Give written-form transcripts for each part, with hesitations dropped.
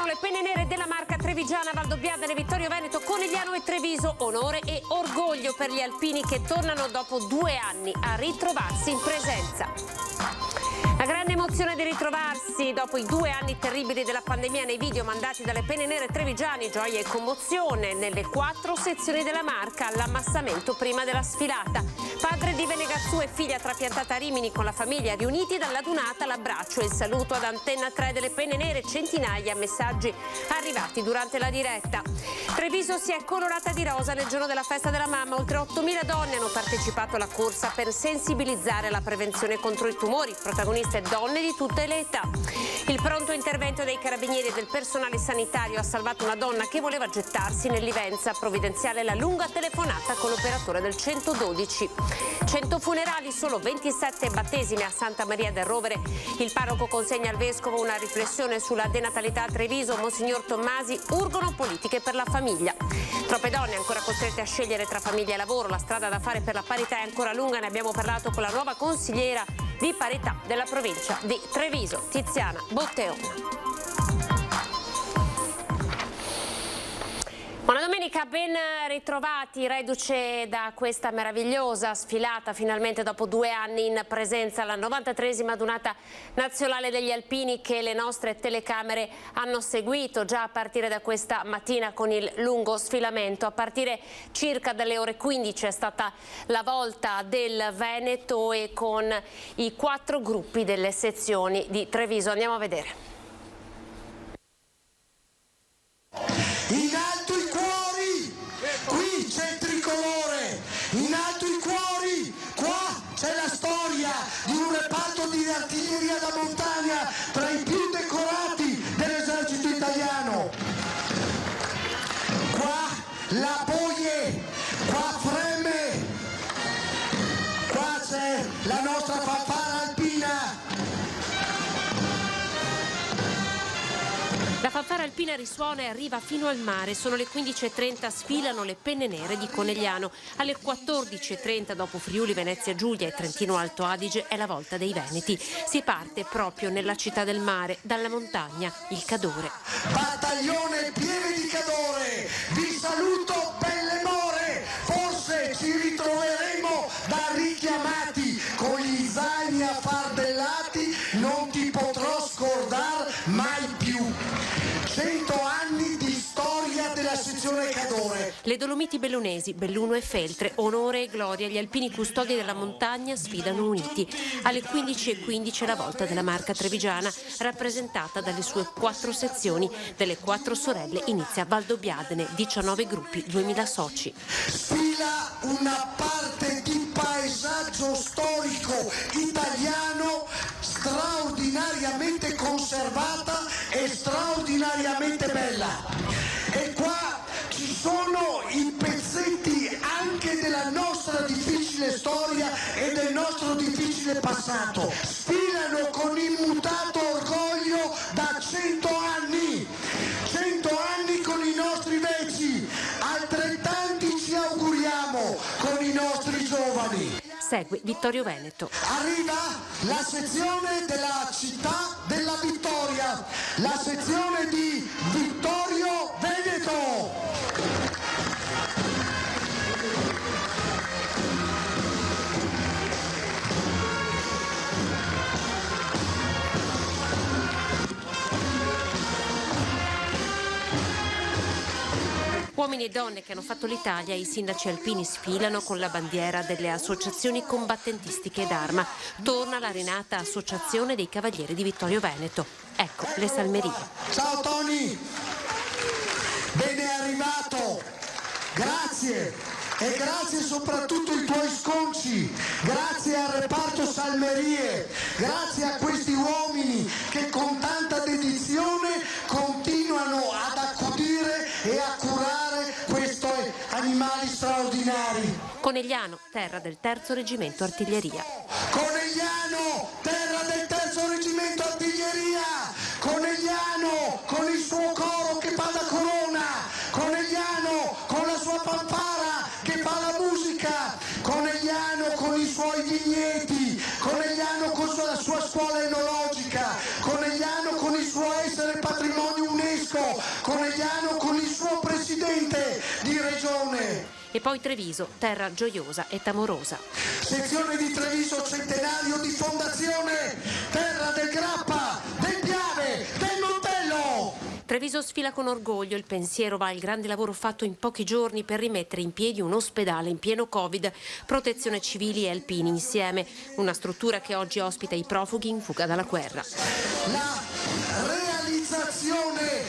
le penne nere della Marca trevigiana, Valdobbiadene, Vittorio Veneto, Conegliano e Treviso. Onore e orgoglio per gli alpini che tornano dopo 2 anni a ritrovarsi in presenza. La grande emozione di ritrovarsi dopo i 2 anni terribili della pandemia nei video mandati dalle penne nere trevigiani, gioia e commozione nelle 4 sezioni della Marca all'ammassamento prima della sfilata. Padre di Venegazzù e figlia trapiantata a Rimini con la famiglia riuniti dalla dunata, l'abbraccio e il saluto ad Antenna 3 delle penne nere, centinaia messaggi arrivati durante la diretta. Treviso si è colorata di rosa nel giorno della festa della mamma, oltre 8.000 donne hanno partecipato alla corsa per sensibilizzare alla prevenzione contro i tumori, protagoniste donne di tutte le età. Il pronto intervento dei carabinieri e del personale sanitario ha salvato una donna che voleva gettarsi nell'Ivenza, provvidenziale la lunga telefonata con l'operatore del 112. 100 funerali, solo 27 battesime a Santa Maria del Rovere. Il parroco consegna al vescovo una riflessione sulla denatalità a Treviso. Monsignor Tommasi, urgono politiche per la famiglia. Troppe donne ancora costrette a scegliere tra famiglia e lavoro. La strada da fare per la parità è ancora lunga. Ne abbiamo parlato con la nuova consigliera di parità della provincia di Treviso, Tiziana Botteon. Buona domenica, ben ritrovati, reduce da questa meravigliosa sfilata finalmente dopo 2 anni in presenza alla 93esima Dunata Nazionale degli Alpini che le nostre telecamere hanno seguito già a partire da questa mattina con il lungo sfilamento. A partire circa dalle ore 15 è stata la volta del Veneto e con i 4 gruppi delle sezioni di Treviso. Andiamo a vedere. In alto i cuori, qui c'è il tricolore, in alto i cuori, qua c'è la storia di un reparto di artiglieria da montagna tra i più decorati dell'esercito italiano. Qua la boie, qua freme, qua c'è la nostra fanfara alpina. La fanfara alpina risuona e arriva fino al mare. Sono le 15.30, sfilano le penne nere di Conegliano. Alle 14.30, dopo Friuli, Venezia Giulia e Trentino Alto Adige, è la volta dei Veneti. Si parte proprio nella città del mare, dalla montagna, il Cadore. Battaglione Pieve di Cadore, vi saluto belle more, forse ci ritroveremo da richiamati, con gli zaini affardellati, non ti potrò scordare mai più. 100 anni di storia della sezione Cadore. Le Dolomiti bellunesi, Belluno e Feltre, onore e gloria, gli alpini custodi della montagna sfidano uniti. Alle 15.15 la volta della Marca trevigiana, rappresentata dalle sue 4 sezioni. Delle 4 sorelle inizia Valdobbiadene, 19 gruppi, 2000 soci. Sfila una parte di paesaggio storico italiano straordinariamente conservata e straordinariamente bella. E qua ci sono i pezzetti anche della nostra difficile storia e del nostro difficile passato. Sfilano con immutato orgoglio da 100 anni. 100 anni con i nostri vecchi, altrettanti ci auguriamo con i nostri giovani. Segue Vittorio Veneto. Arriva la sezione della città della Vittoria, la sezione di Vittorio Veneto. Uomini e donne che hanno fatto l'Italia, i sindaci alpini sfilano con la bandiera delle associazioni combattentistiche d'arma. Torna la rinata associazione dei Cavalieri di Vittorio Veneto. Ecco le salmerie. Ciao Tony, ben è arrivato, grazie. E grazie soprattutto ai tuoi sconci, grazie al reparto Salmerie, grazie a questi uomini che con tanta dedizione continuano ad accudire e a curare questi animali straordinari. Conegliano, terra del 3° Reggimento Artiglieria. Conegliano, terra del 3° Reggimento Artiglieria. Conegliano con il suo coro che fa da corona. Conegliano con la sua fanfara che fa la musica. Conegliano con i suoi vigneti. Conegliano con la sua scuola enologica. Conegliano con il suo essere patrimonio UNESCO. Marco Conegliano con il suo presidente di regione. E poi Treviso, terra gioiosa e tamorosa. Sezione di Treviso, centenario di fondazione, terra del grappa, del piave, del Montello. Treviso sfila con orgoglio, il pensiero va al grande lavoro fatto in pochi giorni per rimettere in piedi un ospedale in pieno Covid, protezione civili e alpini insieme, una struttura che oggi ospita i profughi in fuga dalla guerra. La realizzazione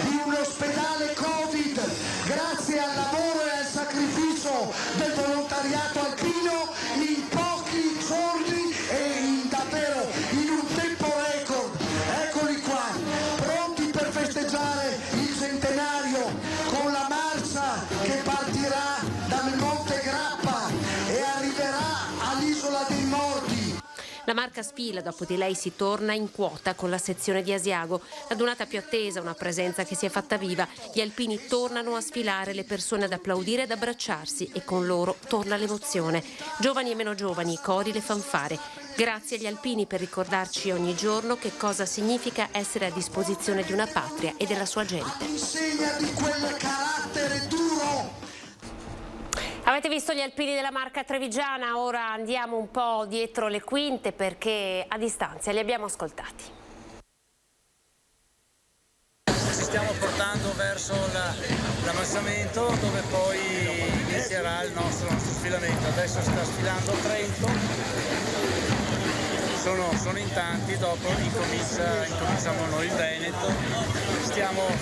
di un ospedale Covid grazie al lavoro e al sacrificio del volontariato alpino in pochi giorni e davvero in un tempo record. Eccoli qua, pronti per festeggiare il centenario con la marcia che partirà dal Monte Grappa e arriverà all'Isola dei Morti. La Marca sfila, dopo di lei si torna in quota con la sezione di Asiago. La donata più attesa, una presenza che si è fatta viva. Gli alpini tornano a sfilare, le persone ad applaudire ed abbracciarsi e con loro torna l'emozione. Giovani e meno giovani, i cori, le fanfare. Grazie agli alpini per ricordarci ogni giorno che cosa significa essere a disposizione di una patria e della sua gente. Insegna di quel carattere duro. Avete visto gli alpini della Marca trevigiana, ora andiamo un po' dietro le quinte perché a distanza li abbiamo ascoltati. Ci stiamo portando verso l'ammassamento dove poi inizierà il nostro sfilamento. Adesso sta sfilando Trento, sono in tanti, dopo incominciamo noi il Veneto.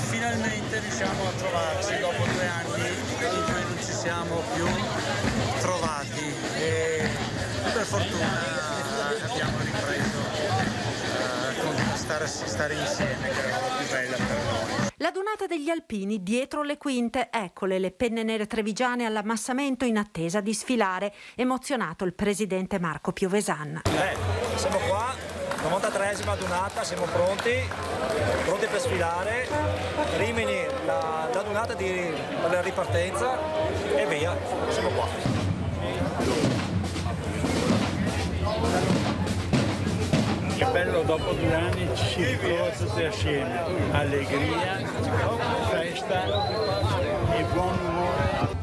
Finalmente riusciamo a trovarci dopo 2 anni in cui non ci siamo più trovati e per fortuna abbiamo ripreso a stare insieme, che è la cosa più bella per noi. La donata degli alpini dietro le quinte, eccole le penne nere trevigiane all'ammassamento in attesa di sfilare. Emozionato il presidente Marco Piovesan. Siamo qua, 93esima donata, siamo pronti per sfilare. Rimini, la donata per la ripartenza e via, siamo qua. Che bello, dopo 2 anni ci si ritrova tutti assieme, allegria, festa e buon umore.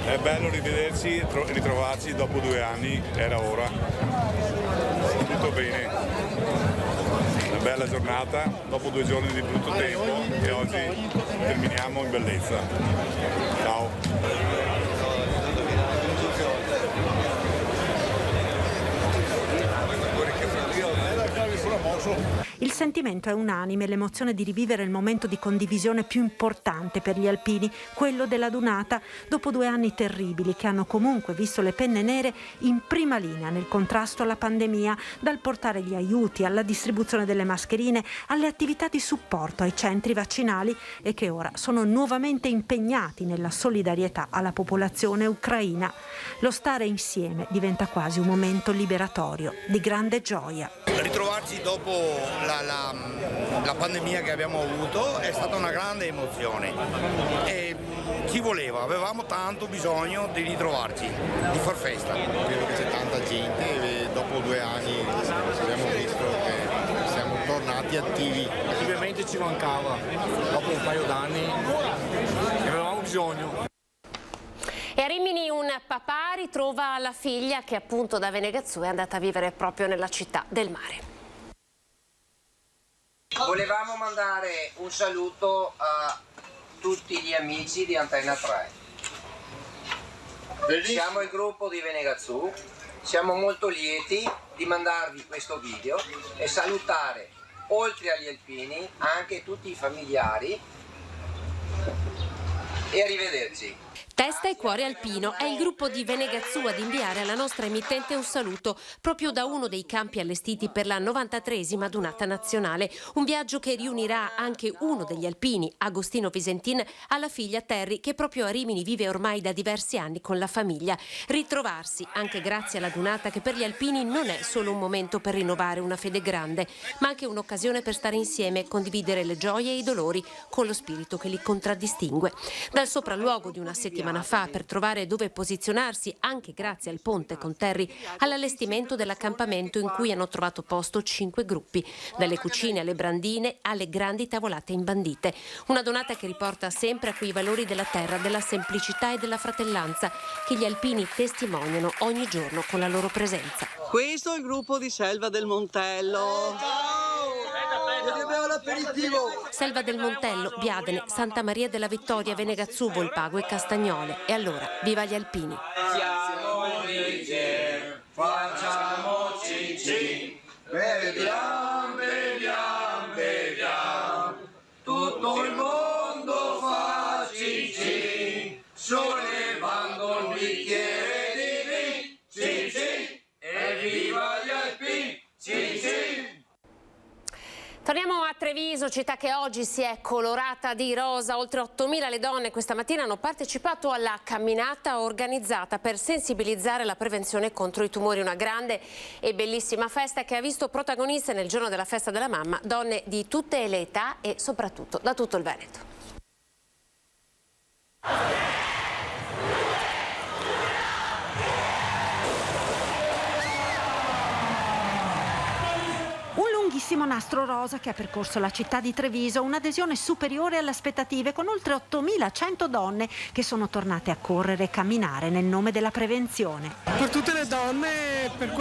È bello rivederci e ritrovarci dopo 2 anni, era ora. Tutto bene. Una bella giornata, dopo 2 giorni di brutto tempo e oggi terminiamo in bellezza. Ciao. Il sentimento è unanime, l'emozione di rivivere il momento di condivisione più importante per gli alpini, quello della donata, dopo 2 anni terribili che hanno comunque visto le penne nere in prima linea nel contrasto alla pandemia, dal portare gli aiuti alla distribuzione delle mascherine, alle attività di supporto ai centri vaccinali e che ora sono nuovamente impegnati nella solidarietà alla popolazione ucraina. Lo stare insieme diventa quasi un momento liberatorio, di grande gioia. Ritrovarci dopo la pandemia che abbiamo avuto è stata una grande emozione e ci voleva, avevamo tanto bisogno di ritrovarci, di far festa. Credo che c'è tanta gente e dopo 2 anni abbiamo visto che siamo tornati attivi. Ovviamente ci mancava, dopo un paio d'anni ne avevamo bisogno. E a Rimini un papà ritrova la figlia che appunto da Venegazzu è andata a vivere proprio nella città del mare. Volevamo mandare un saluto a tutti gli amici di Antenna 3. Siamo il gruppo di Venegazzu, siamo molto lieti di mandarvi questo video e salutare, oltre agli alpini, anche tutti i familiari e arrivederci. Testa e cuore alpino è il gruppo di Venegazzu ad inviare alla nostra emittente un saluto proprio da uno dei campi allestiti per la 93esima donata nazionale. Un viaggio che riunirà anche uno degli alpini, Agostino Visentin, alla figlia Terry, che proprio a Rimini vive ormai da diversi anni con la famiglia. Ritrovarsi, anche grazie alla donata, che per gli alpini non è solo un momento per rinnovare una fede grande, ma anche un'occasione per stare insieme e condividere le gioie e i dolori con lo spirito che li contraddistingue. Dal sopralluogo di una settimana settimana fa per trovare dove posizionarsi, anche grazie al ponte con Terry, all'allestimento dell'accampamento in cui hanno trovato posto 5 gruppi, dalle cucine alle brandine alle grandi tavolate imbandite. Una donata che riporta sempre a quei valori della terra, della semplicità e della fratellanza che gli alpini testimoniano ogni giorno con la loro presenza. Questo è il gruppo di Selva del Montello. Selva del Montello, Biadene, Santa Maria della Vittoria, Venegazzu, Volpago e Castagnole. E allora, viva gli alpini! Facciamoci cin, vediamo, vediamo, vediamo, tutto il mondo fa cin, sollevando il bicchiere di vin, cin, e viva gli alpini, cin. Torniamo a Treviso, città che oggi si è colorata di rosa. Oltre 8.000 le donne questa mattina hanno partecipato alla camminata organizzata per sensibilizzare la prevenzione contro i tumori. Una grande e bellissima festa che ha visto protagoniste nel giorno della festa della mamma donne di tutte le età e soprattutto da tutto il Veneto. Lunghissimo nastro rosa che ha percorso la città di Treviso, un'adesione superiore alle aspettative con oltre 8.100 donne che sono tornate a correre e camminare nel nome della prevenzione. Per tutte le donne, per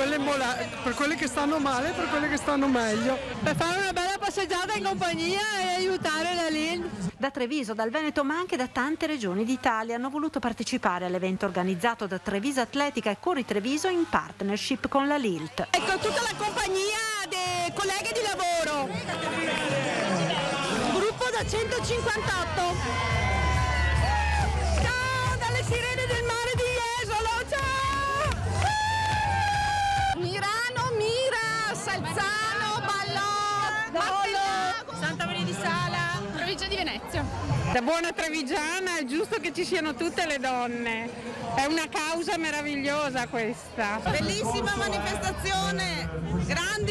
quelle che stanno male, per quelle che stanno meglio. Per fare una bella passeggiata in compagnia e aiutare la LILT. Da Treviso, dal Veneto ma anche da tante regioni d'Italia hanno voluto partecipare all'evento organizzato da Treviso Atletica e Corri Treviso in partnership con la LILT. Ecco, tutta la compagnia dei colleghi di lavoro, gruppo da 158. Ciao dalle sirene del mare di Jesolo, ciao! Mirano, Mira, Salzano, Ballò, Santa Maria di Sala, provincia di Venezia. Da buona trevigiana è giusto che ci siano tutte le donne, è una causa meravigliosa questa. Bellissima manifestazione, grande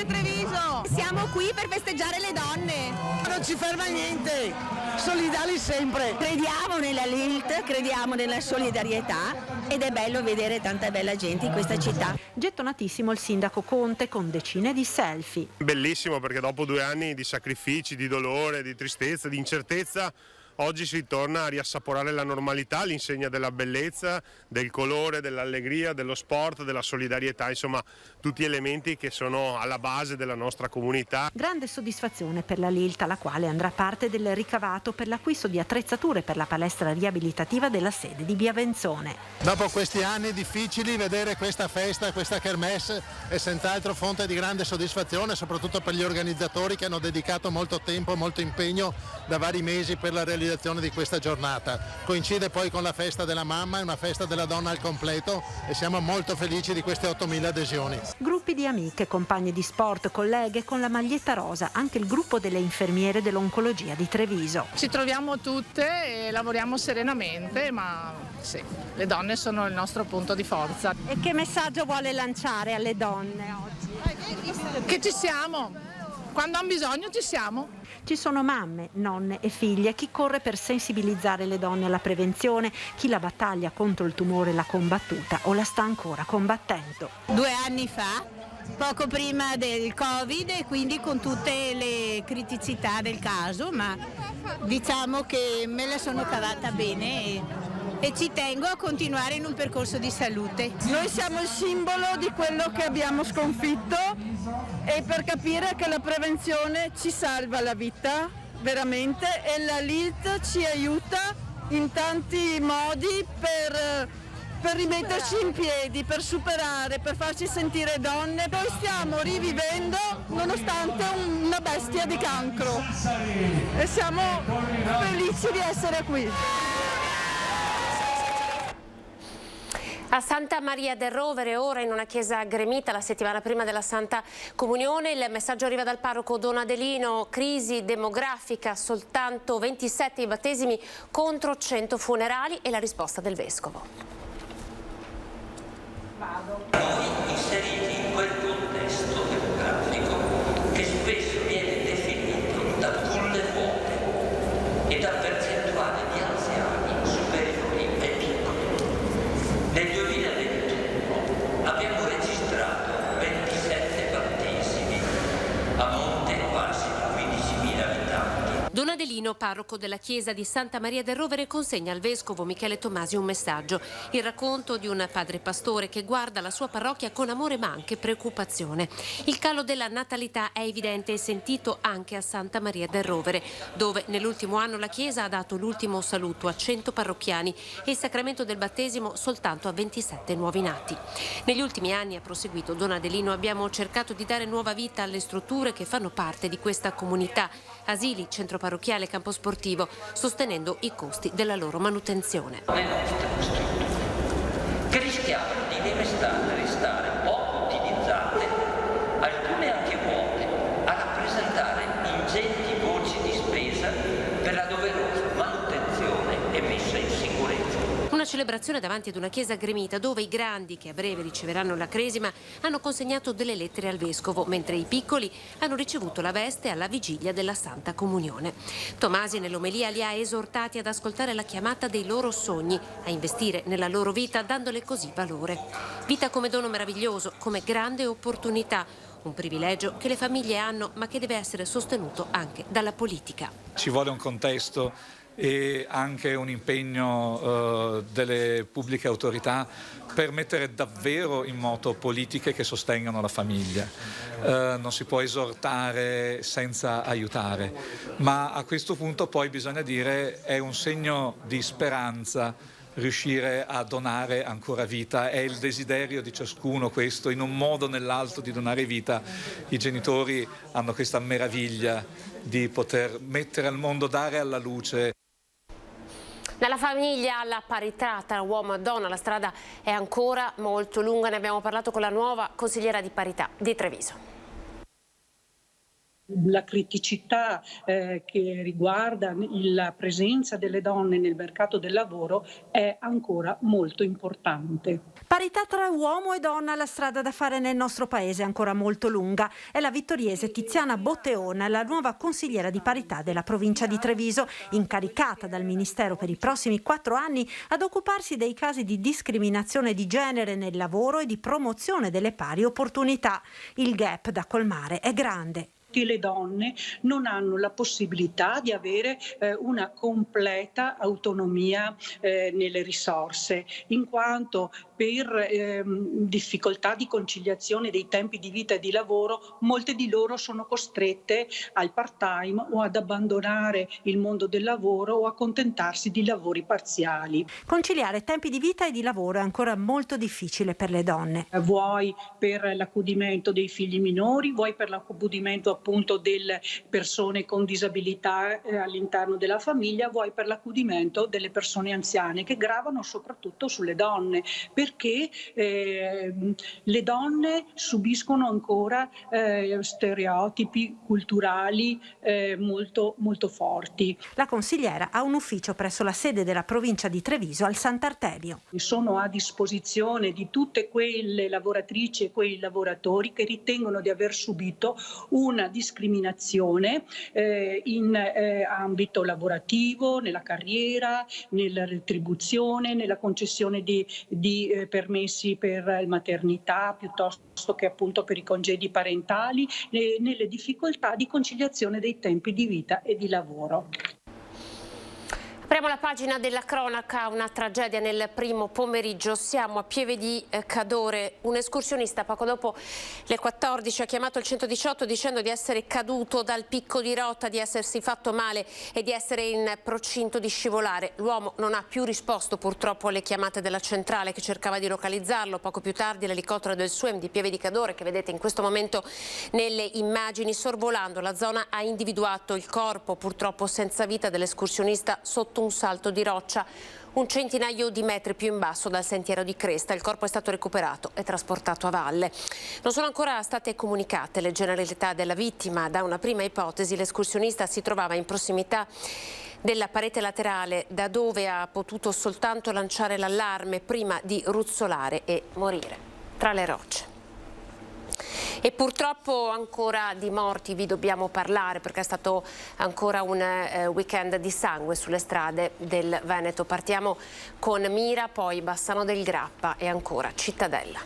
Treviso. Siamo qui per festeggiare le donne. Non ci ferma niente, solidali sempre. Crediamo nella LILT, crediamo nella solidarietà ed è bello vedere tanta bella gente in questa città. Gettonatissimo il sindaco Conte con decine di selfie. Bellissimo perché dopo 2 anni di sacrifici, di dolore, di tristezza, di incertezza, oggi si torna a riassaporare la normalità, l'insegna della bellezza, del colore, dell'allegria, dello sport, della solidarietà, insomma tutti elementi che sono alla base della nostra comunità. Grande soddisfazione per la LILT, alla quale andrà parte del ricavato per l'acquisto di attrezzature per la palestra riabilitativa della sede di Biavenzone. Dopo questi anni difficili vedere questa festa, questa kermesse è senz'altro fonte di grande soddisfazione, soprattutto per gli organizzatori che hanno dedicato molto tempo, molto impegno da vari mesi per la realizzazione di questa giornata. Coincide poi con la festa della mamma, è una festa della donna al completo e siamo molto felici di queste 8.000 adesioni. Gruppi di amiche, compagni di sport, colleghe con la maglietta rosa, anche il gruppo delle infermiere dell'oncologia di Treviso. Ci troviamo tutte e lavoriamo serenamente, ma sì, le donne sono il nostro punto di forza. E che messaggio vuole lanciare alle donne oggi? Che ci siamo, quando hanno bisogno ci siamo. Ci sono mamme, nonne e figlie, chi corre per sensibilizzare le donne alla prevenzione, chi la battaglia contro il tumore l'ha combattuta o la sta ancora combattendo. 2 anni fa, poco prima del Covid e quindi con tutte le criticità del caso, ma diciamo che me la sono cavata bene e ci tengo a continuare in un percorso di salute. Noi siamo il simbolo di quello che abbiamo sconfitto e per capire che la prevenzione ci salva la vita, veramente, e la LILT ci aiuta in tanti modi per rimetterci in piedi, per superare, per farci sentire donne. Noi stiamo rivivendo nonostante una bestia di cancro e siamo felici di essere qui. A Santa Maria del Rovere, ora in una chiesa gremita la settimana prima della Santa Comunione, il messaggio arriva dal parroco Don Adelino: crisi demografica, soltanto 27 i battesimi contro 100 funerali, e la risposta del vescovo. Noi inseriti in quel contesto demografico che spesso viene definito da culle vuote e da percentuali di anziani superiori Adelino, parroco della chiesa di Santa Maria del Rovere, consegna al vescovo Michele Tomasi un messaggio. Il racconto di un padre pastore che guarda la sua parrocchia con amore ma anche preoccupazione. Il calo della natalità è evidente e sentito anche a Santa Maria del Rovere, dove nell'ultimo anno la chiesa ha dato l'ultimo saluto a 100 parrocchiani e il sacramento del battesimo soltanto a 27 nuovi nati. Negli ultimi anni, ha proseguito Don Adelino, abbiamo cercato di dare nuova vita alle strutture che fanno parte di questa comunità, asili, centro parrocchiale, campo sportivo, sostenendo i costi della loro manutenzione. Le nostre strutture, che rischiavano di restare poco utilizzate, alcune anche vuote, a rappresentare ingenti voci di spesa per la doverosa manutenzione e messa in sicurezza. Una celebrazione davanti ad una chiesa gremita dove i grandi, che a breve riceveranno la cresima, hanno consegnato delle lettere al vescovo, mentre i piccoli hanno ricevuto la veste alla vigilia della Santa Comunione. Tomasi nell'omelia li ha esortati ad ascoltare la chiamata dei loro sogni, a investire nella loro vita dandole così valore. Vita come dono meraviglioso, come grande opportunità, un privilegio che le famiglie hanno ma che deve essere sostenuto anche dalla politica. Ci vuole un contesto e anche un impegno delle pubbliche autorità per mettere davvero in moto politiche che sostengano la famiglia. Non si può esortare senza aiutare, ma a questo punto poi bisogna dire è un segno di speranza riuscire a donare ancora vita, è il desiderio di ciascuno questo, in un modo o nell'altro di donare vita. I genitori hanno questa meraviglia di poter mettere al mondo, dare alla luce. Dalla famiglia alla parità tra uomo e donna la strada è ancora molto lunga, ne abbiamo parlato con la nuova consigliera di parità di Treviso. La criticità che riguarda la presenza delle donne nel mercato del lavoro è ancora molto importante. Parità tra uomo e donna, la strada da fare nel nostro paese è ancora molto lunga. È la vittoriese Tiziana Botteona, la nuova consigliera di parità della provincia di Treviso, incaricata dal Ministero per i prossimi 4 anni ad occuparsi dei casi di discriminazione di genere nel lavoro e di promozione delle pari opportunità. Il gap da colmare è grande. Le donne non hanno la possibilità di avere una completa autonomia nelle risorse, in quanto per difficoltà di conciliazione dei tempi di vita e di lavoro molte di loro sono costrette al part-time o ad abbandonare il mondo del lavoro o accontentarsi di lavori parziali. Conciliare tempi di vita e di lavoro è ancora molto difficile per le donne. Vuoi per l'accudimento dei figli minori, vuoi per l'accudimento appunto delle persone con disabilità all'interno della famiglia, vuoi per l'accudimento delle persone anziane, che gravano soprattutto sulle donne, perché le donne subiscono ancora stereotipi culturali molto, molto forti. La consigliera ha un ufficio presso la sede della provincia di Treviso al Sant'Artemio. Sono a disposizione di tutte quelle lavoratrici e quei lavoratori che ritengono di aver subito una discriminazione in ambito lavorativo, nella carriera, nella retribuzione, nella concessione di permessi per maternità piuttosto che appunto per i congedi parentali, nelle difficoltà di conciliazione dei tempi di vita e di lavoro. Apriamo la pagina della cronaca, una tragedia nel primo pomeriggio. Siamo a Pieve di Cadore. Un escursionista poco dopo le 14 ha chiamato il 118 dicendo di essere caduto dal picco di rotta, di essersi fatto male e di essere in procinto di scivolare. L'uomo non ha più risposto purtroppo alle chiamate della centrale che cercava di localizzarlo. Poco più tardi l'elicottero del SUEM di Pieve di Cadore, che vedete in questo momento nelle immagini, sorvolando la zona ha individuato il corpo purtroppo senza vita dell'escursionista sotto un salto di roccia un centinaio di metri più in basso dal sentiero di Cresta. Il corpo è stato recuperato e trasportato a valle. Non sono ancora state comunicate le generalità della vittima. Da una prima ipotesi l'escursionista si trovava in prossimità della parete laterale, da dove ha potuto soltanto lanciare l'allarme prima di ruzzolare e morire tra le rocce. E purtroppo ancora di morti vi dobbiamo parlare, perché è stato ancora un weekend di sangue sulle strade del Veneto. Partiamo con Mira, poi Bassano del Grappa e ancora Cittadella.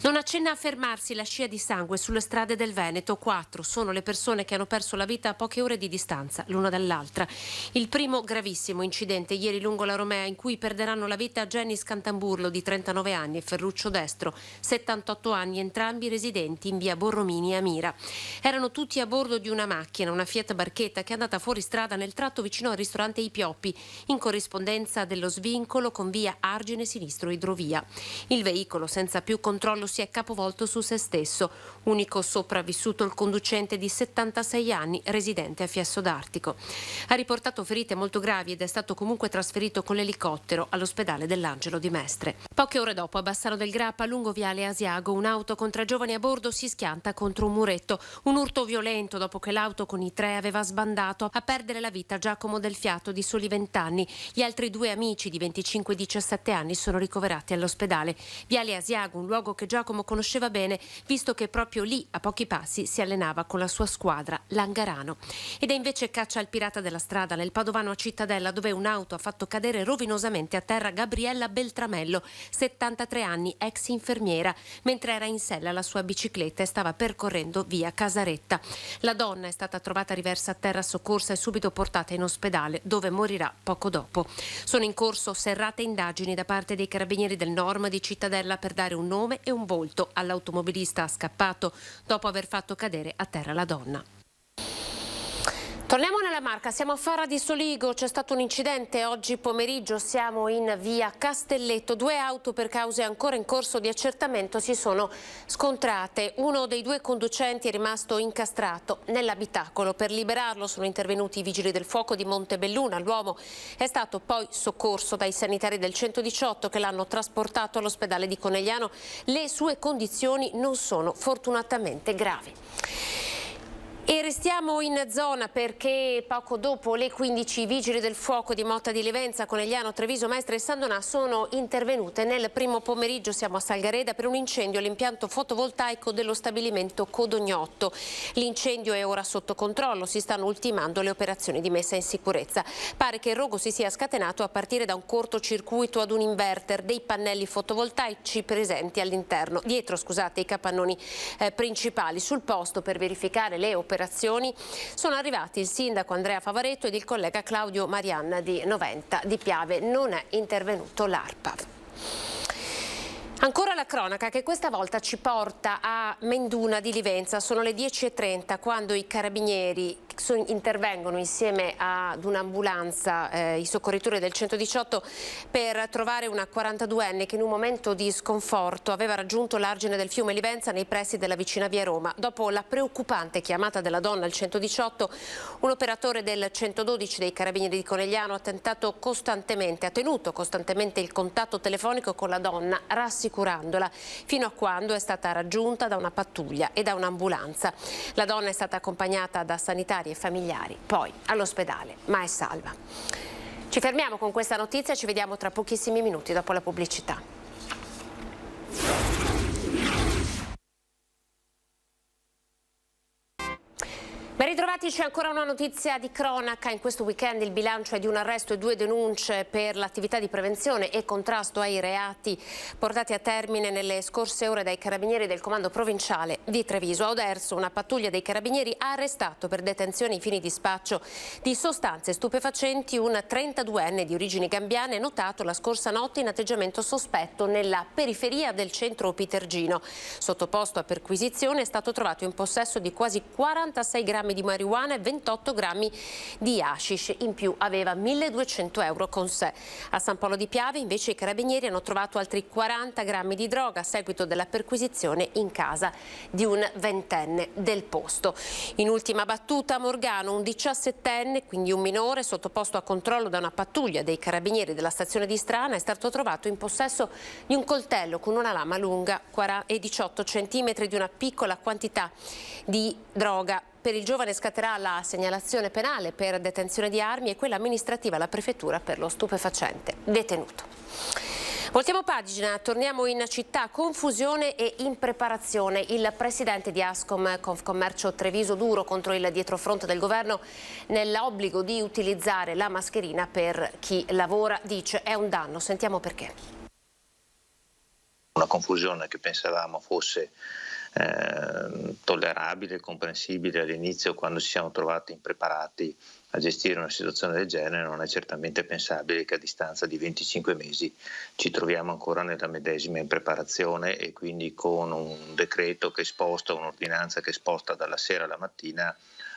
Non Accenna a fermarsi la scia di sangue sulle strade del Veneto. 4 sono le persone che hanno perso la vita a poche ore di distanza l'una dall'altra. Il primo gravissimo incidente ieri lungo la Romea, in cui perderanno la vita Jenny Scantamburlo di 39 anni e Ferruccio Destro, 78 anni, entrambi residenti in via Borromini a Mira. Erano tutti a bordo di una macchina, una Fiat Barchetta, che è andata fuori strada nel tratto vicino al ristorante I Pioppi, in corrispondenza dello svincolo con via Argine Sinistro Idrovia. Il veicolo, senza più controllo, si è capovolto su se stesso. Unico sopravvissuto il conducente di 76 anni, residente a Fiesso d'Artico. Ha riportato ferite molto gravi ed è stato comunque trasferito con l'elicottero all'ospedale dell'Angelo di Mestre. Poche ore dopo, a Bassano del Grappa, lungo viale Asiago, un'auto con 3 giovani a bordo si schianta contro un muretto. Un urto violento dopo che l'auto con i 3 aveva sbandato. A perdere la vita Giacomo Del Fiato, di soli 20 anni. Gli altri 2 amici di 25 e 17 anni sono ricoverati all'ospedale. Viale Asiago, un luogo che Giacomo conosceva bene, visto che proprio lì, a pochi passi, si allenava con la sua squadra, l'Angarano. Ed è invece caccia al pirata della strada, nel Padovano a Cittadella, dove un'auto ha fatto cadere rovinosamente a terra Gabriella Beltramello, 73 anni, ex infermiera, mentre era in sella alla sua bicicletta e stava percorrendo via Casaretta. La donna è stata trovata riversa a terra, soccorsa e subito portata in ospedale, dove morirà poco dopo. Sono in corso serrate indagini da parte dei carabinieri del Norm di Cittadella per dare un nome e un volto all'automobilista scappato dopo aver fatto cadere a terra la donna. Torniamo nella Marca, siamo a Fara di Soligo, c'è stato un incidente oggi pomeriggio, siamo in via Castelletto, 2 auto per cause ancora in corso di accertamento si sono scontrate, uno dei 2 conducenti è rimasto incastrato nell'abitacolo, per liberarlo sono intervenuti i vigili del fuoco di Montebelluna, l'uomo è stato poi soccorso dai sanitari del 118 che l'hanno trasportato all'ospedale di Conegliano, le sue condizioni non sono fortunatamente gravi. E restiamo in zona perché poco dopo le 15 i vigili del fuoco di Motta di Levenza, Conegliano, Treviso, Mestre e San Donà sono intervenute nel primo pomeriggio, siamo a Salgareda, per un incendio all'impianto fotovoltaico dello stabilimento Codognotto. L'incendio è ora sotto controllo, si stanno ultimando le operazioni di messa in sicurezza. Pare che il rogo si sia scatenato a partire da un cortocircuito ad un inverter dei pannelli fotovoltaici presenti all'interno, dietro i capannoni principali. Sul posto per verificare le operazioni sono arrivati il sindaco Andrea Favaretto ed il collega Claudio Marianna di Noventa di Piave. Non è intervenuto l'ARPAV. Ancora la cronaca che questa volta ci porta a Menduna di Livenza, sono le 10:30 quando i carabinieri intervengono insieme ad un'ambulanza, i soccorritori del 118, per trovare una 42enne che in un momento di sconforto aveva raggiunto l'argine del fiume Livenza nei pressi della vicina via Roma. Dopo la preoccupante chiamata della donna al 118, un operatore del 112 dei carabinieri di Conegliano ha tenuto costantemente il contatto telefonico con la donna, rassicurandola, fino a quando è stata raggiunta da una pattuglia e da un'ambulanza. La donna è stata accompagnata da sanitari e familiari, poi all'ospedale, ma è salva. Ci fermiamo con questa notizia, ci vediamo tra pochissimi minuti dopo la pubblicità. Ben ritrovati, c'è ancora una notizia di cronaca. In questo weekend il bilancio è di un arresto e 2 denunce per l'attività di prevenzione e contrasto ai reati portati a termine nelle scorse ore dai carabinieri del comando provinciale di Treviso. A Oderzo una pattuglia dei carabinieri ha arrestato per detenzione ai fini di spaccio di sostanze stupefacenti un 32enne di origini gambiane notato la scorsa notte in atteggiamento sospetto nella periferia del centro Pitergino. Sottoposto a perquisizione è stato trovato in possesso di quasi 46 grammi di marijuana e 28 grammi di hashish, in più aveva 1.200 euro con sé. A San Polo di Piave invece i carabinieri hanno trovato altri 40 grammi di droga a seguito della perquisizione in casa di un 20enne del posto. In ultima battuta a Morgano un 17enne, quindi un minore, sottoposto a controllo da una pattuglia dei carabinieri della stazione di Strana, è stato trovato in possesso di un coltello con una lama lunga 18 cm di una piccola quantità di droga. Per il giovane scatterà la segnalazione penale per detenzione di armi e quella amministrativa alla prefettura per lo stupefacente detenuto. Voltiamo pagina, torniamo in città, confusione e impreparazione. Il presidente di Ascom Confcommercio Treviso duro contro il dietrofront del governo nell'obbligo di utilizzare la mascherina per chi lavora, dice è un danno. Sentiamo perché. Una confusione che pensavamo fosse tollerabile, comprensibile all'inizio, quando ci siamo trovati impreparati a gestire una situazione del genere. Non è certamente pensabile che a distanza di 25 mesi ci troviamo ancora nella medesima impreparazione e quindi con un decreto che sposta, un'ordinanza che sposta dalla sera alla mattina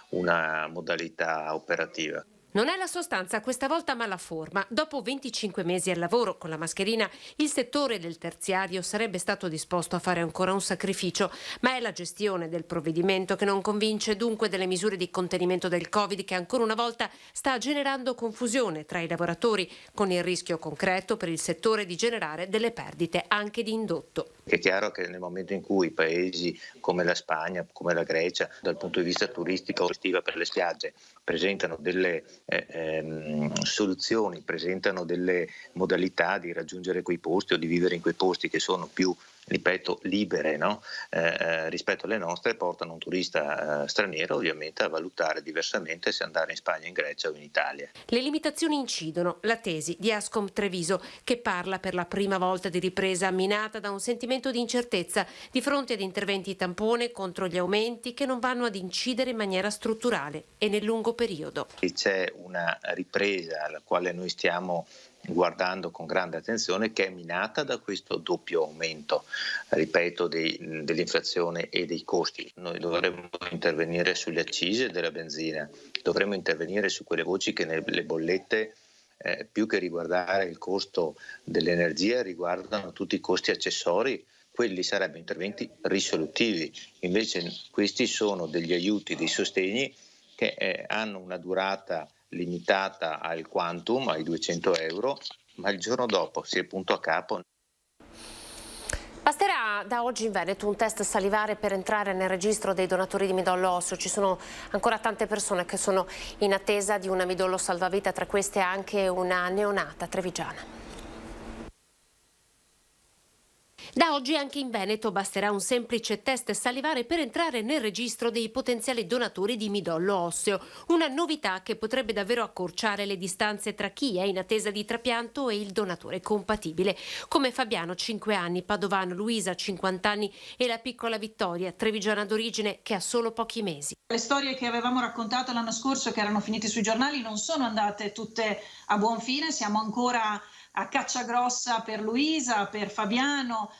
una modalità operativa. Non è la sostanza questa volta ma la forma. Dopo 25 mesi al lavoro con la mascherina, il settore del terziario sarebbe stato disposto a fare ancora un sacrificio, ma è la gestione del provvedimento che non convince, dunque delle misure di contenimento del Covid che ancora una volta sta generando confusione tra i lavoratori, con il rischio concreto per il settore di generare delle perdite anche di indotto. È chiaro che nel momento in cui paesi come la Spagna, come la Grecia, dal punto di vista turistico estiva per le spiagge, presentano delle soluzioni, presentano delle modalità di raggiungere quei posti o di vivere in quei posti che sono più, ripeto, libere, no? Rispetto alle nostre, portano un turista straniero ovviamente a valutare diversamente se andare in Spagna, in Grecia o in Italia. Le limitazioni incidono. La tesi di Ascom Treviso, che parla per la prima volta di ripresa minata da un sentimento di incertezza di fronte ad interventi tampone contro gli aumenti che non vanno ad incidere in maniera strutturale e nel lungo periodo. C'è una ripresa alla quale noi stiamo guardando con grande attenzione, che è minata da questo doppio aumento, ripeto, dell'inflazione e dei costi. Noi dovremmo intervenire sulle accise della benzina, dovremmo intervenire su quelle voci che nelle bollette, più che riguardare il costo dell'energia, riguardano tutti i costi accessori. Quelli sarebbero interventi risolutivi, invece questi sono degli aiuti, dei sostegni che hanno una durata limitata al quantum, ai 200 euro, ma il giorno dopo si è punto a capo. Basterà da oggi in Veneto un test salivare per entrare nel registro dei donatori di midollo osseo. Ci sono ancora tante persone che sono in attesa di una midollo salvavita, tra queste anche una neonata trevigiana. Da oggi anche in Veneto basterà un semplice test salivare per entrare nel registro dei potenziali donatori di midollo osseo. Una novità che potrebbe davvero accorciare le distanze tra chi è in attesa di trapianto e il donatore compatibile, come Fabiano, 5 anni, padovano, Luisa, 50 anni e la piccola Vittoria, trevigiana d'origine, che ha solo pochi mesi. Le storie che avevamo raccontato l'anno scorso, che erano finite sui giornali, non sono andate tutte a buon fine. Siamo ancora a caccia grossa per Luisa, per Fabiano,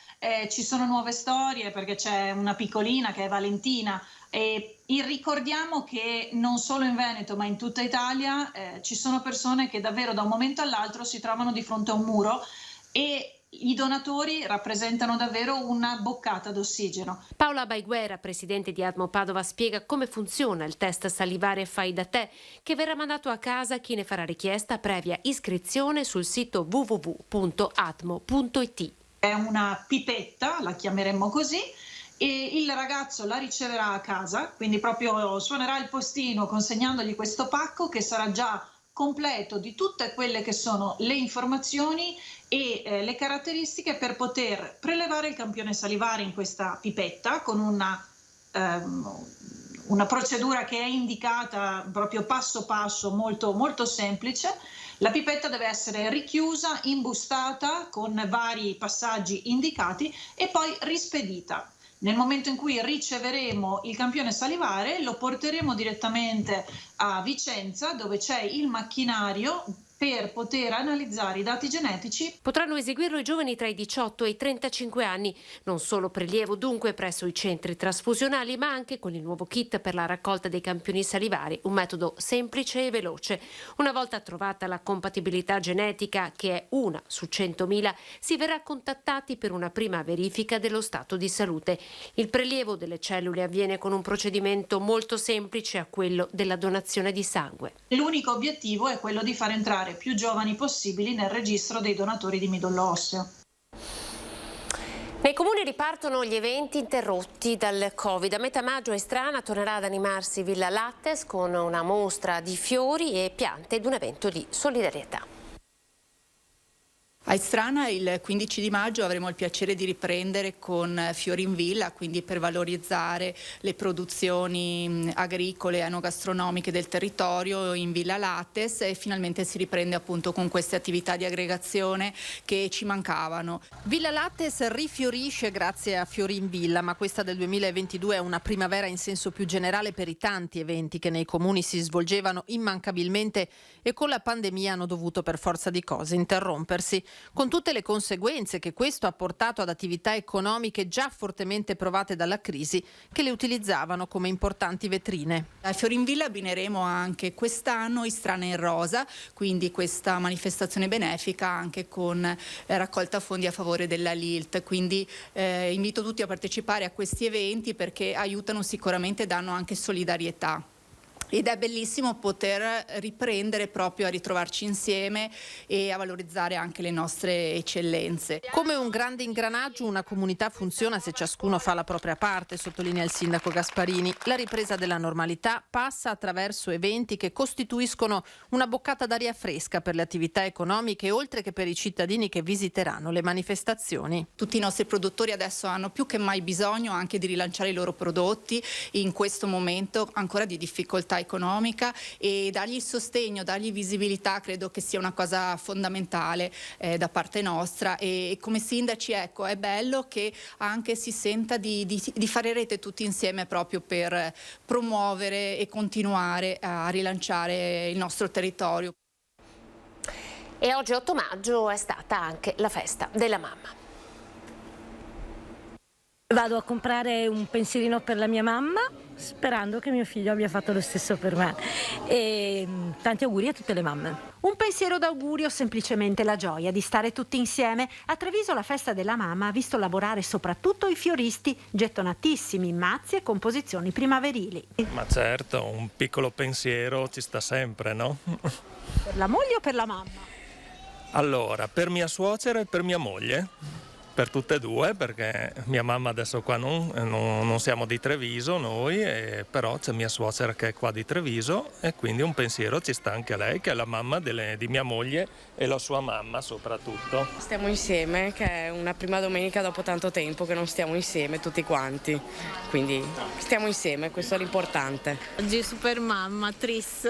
ci sono nuove storie perché c'è una piccolina che è Valentina e ricordiamo che non solo in Veneto ma in tutta Italia ci sono persone che davvero da un momento all'altro si trovano di fronte a un muro e i donatori rappresentano davvero una boccata d'ossigeno. Paola Baiguera, presidente di Atmo Padova, spiega come funziona il test salivare fai da te, che verrà mandato a casa a chi ne farà richiesta previa iscrizione sul sito www.atmo.it. È una pipetta, la chiameremmo così, e il ragazzo la riceverà a casa, quindi proprio suonerà il postino consegnandogli questo pacco che sarà già completo di tutte quelle che sono le informazioni e le caratteristiche per poter prelevare il campione salivare in questa pipetta con una procedura che è indicata proprio passo passo, molto, molto semplice. La pipetta deve essere richiusa, imbustata con vari passaggi indicati e poi rispedita. Nel momento in cui riceveremo il campione salivare lo porteremo direttamente a Vicenza, dove c'è il macchinario per poter analizzare i dati genetici. Potranno eseguirlo i giovani tra i 18 e i 35 anni, non solo prelievo dunque presso i centri trasfusionali, ma anche con il nuovo kit per la raccolta dei campioni salivari, un metodo semplice e veloce. Una volta trovata la compatibilità genetica, che è 1 su 100.000, si verrà contattati per una prima verifica dello stato di salute. Il prelievo delle cellule avviene con un procedimento molto semplice a quello della donazione di sangue. L'unico obiettivo è quello di far entrare più giovani possibili nel registro dei donatori di midollo osseo. Nei comuni ripartono gli eventi interrotti dal Covid. A metà maggio Estrana tornerà ad animarsi Villa Lattes con una mostra di fiori e piante ed un evento di solidarietà. A Istrana il 15 di maggio avremo il piacere di riprendere con Fiori in Villa, quindi per valorizzare le produzioni agricole e enogastronomiche del territorio in Villa Lattes, e finalmente si riprende appunto con queste attività di aggregazione che ci mancavano. Villa Lattes rifiorisce grazie a Fiori in Villa, ma questa del 2022 è una primavera in senso più generale per i tanti eventi che nei comuni si svolgevano immancabilmente e con la pandemia hanno dovuto per forza di cose interrompersi, con tutte le conseguenze che questo ha portato ad attività economiche già fortemente provate dalla crisi, che le utilizzavano come importanti vetrine. A Fiori in Villa abbineremo anche quest'anno Istrana in Rosa, quindi questa manifestazione benefica anche con raccolta fondi a favore della Lilt, quindi invito tutti a partecipare a questi eventi perché aiutano sicuramente e danno anche solidarietà. Ed è bellissimo poter riprendere proprio a ritrovarci insieme e a valorizzare anche le nostre eccellenze. Come un grande ingranaggio, una comunità funziona se ciascuno fa la propria parte, sottolinea il sindaco Gasparini. La ripresa della normalità passa attraverso eventi che costituiscono una boccata d'aria fresca per le attività economiche, oltre che per i cittadini che visiteranno le manifestazioni. Tutti i nostri produttori adesso hanno più che mai bisogno anche di rilanciare i loro prodotti in questo momento ancora di difficoltà economica, e dargli sostegno, dargli visibilità credo che sia una cosa fondamentale da parte nostra, e come sindaci ecco è bello che anche si senta di fare rete tutti insieme proprio per promuovere e continuare a rilanciare il nostro territorio. E oggi 8 maggio è stata anche la festa della mamma. Vado a comprare un pensierino per la mia mamma, sperando che mio figlio abbia fatto lo stesso per me. E tanti auguri a tutte le mamme. Un pensiero d'augurio, semplicemente la gioia di stare tutti insieme. A Treviso la festa della mamma ha visto lavorare soprattutto i fioristi, gettonatissimi in mazzi e composizioni primaverili. Ma certo, un piccolo pensiero ci sta sempre, no? Per la moglie o per la mamma? Allora, per mia suocera e per mia moglie. Per tutte e due, perché mia mamma adesso qua non siamo di Treviso noi, però c'è mia suocera che è qua di Treviso, e quindi un pensiero ci sta anche a lei, che è la mamma di mia moglie e la sua mamma soprattutto. Stiamo insieme, che è una prima domenica dopo tanto tempo che non stiamo insieme tutti quanti, quindi stiamo insieme, questo è l'importante. Oggi è super mamma, tris.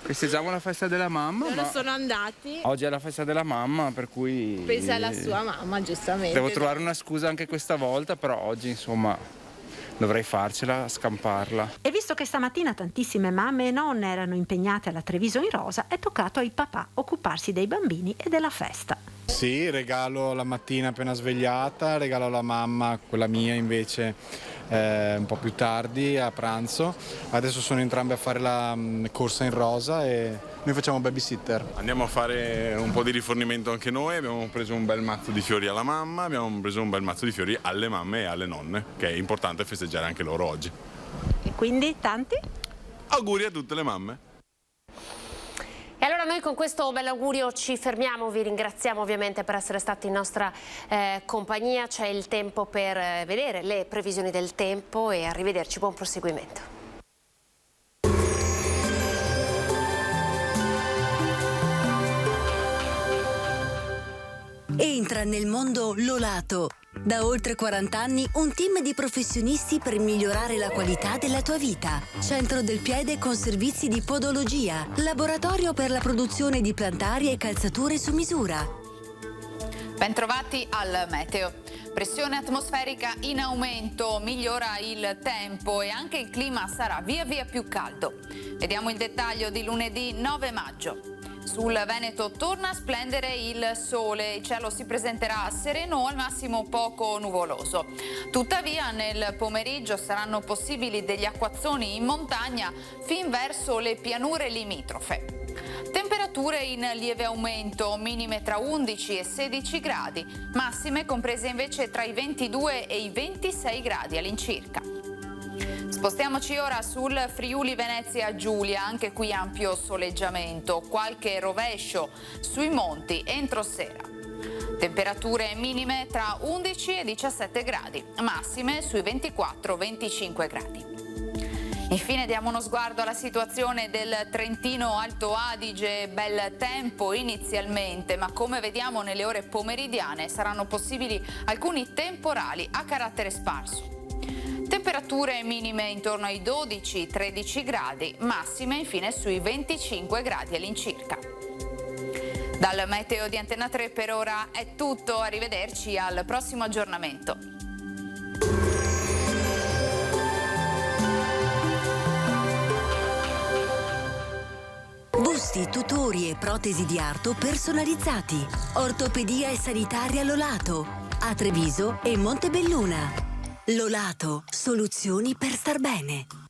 Festeggiamo la festa della mamma. Loro sono andati. Oggi è la festa della mamma, per cui pensa alla sua mamma, giustamente. Devo trovare una scusa anche questa volta, però oggi insomma dovrei farcela, scamparla. E visto che stamattina tantissime mamme e nonne erano impegnate alla Treviso in Rosa, è toccato ai papà occuparsi dei bambini e della festa. Sì, regalo la mattina appena svegliata, regalo alla mamma, quella mia invece un po' più tardi a pranzo. Adesso sono entrambe a fare la corsa in rosa e noi facciamo babysitter. Andiamo a fare un po' di rifornimento anche noi, abbiamo preso un bel mazzo di fiori alla mamma, abbiamo preso un bel mazzo di fiori alle mamme e alle nonne, che è importante festeggiare anche loro oggi. E quindi tanti? Auguri a tutte le mamme. E allora noi con questo bell'augurio ci fermiamo, vi ringraziamo ovviamente per essere stati in nostra compagnia, c'è il tempo per vedere le previsioni del tempo e arrivederci, buon proseguimento. Entra nel mondo Lolato. Da oltre 40 anni un team di professionisti per migliorare la qualità della tua vita. Centro del piede con servizi di podologia. Laboratorio per la produzione di plantari e calzature su misura. Bentrovati al meteo. Pressione atmosferica in aumento, migliora il tempo e anche il clima sarà via via più caldo. Vediamo il dettaglio di lunedì 9 maggio. Sul Veneto torna a splendere il sole, il cielo si presenterà sereno o al massimo poco nuvoloso. Tuttavia nel pomeriggio saranno possibili degli acquazzoni in montagna fin verso le pianure limitrofe. Temperature in lieve aumento, minime tra 11 e 16 gradi, massime comprese invece tra i 22 e i 26 gradi all'incirca. Spostiamoci ora sul Friuli Venezia Giulia, anche qui ampio soleggiamento, qualche rovescio sui monti entro sera. Temperature minime tra 11 e 17 gradi, massime sui 24-25 gradi. Infine diamo uno sguardo alla situazione del Trentino Alto Adige. Bel tempo inizialmente, ma come vediamo nelle ore pomeridiane saranno possibili alcuni temporali a carattere sparso. Temperature minime intorno ai 12-13 gradi, massime infine sui 25 gradi all'incirca. Dal meteo di Antenna 3 per ora è tutto, arrivederci al prossimo aggiornamento. Busti, tutori e protesi di arto personalizzati. Ortopedia e sanitaria Lolato. A Treviso e Montebelluna. Lolato, soluzioni per star bene.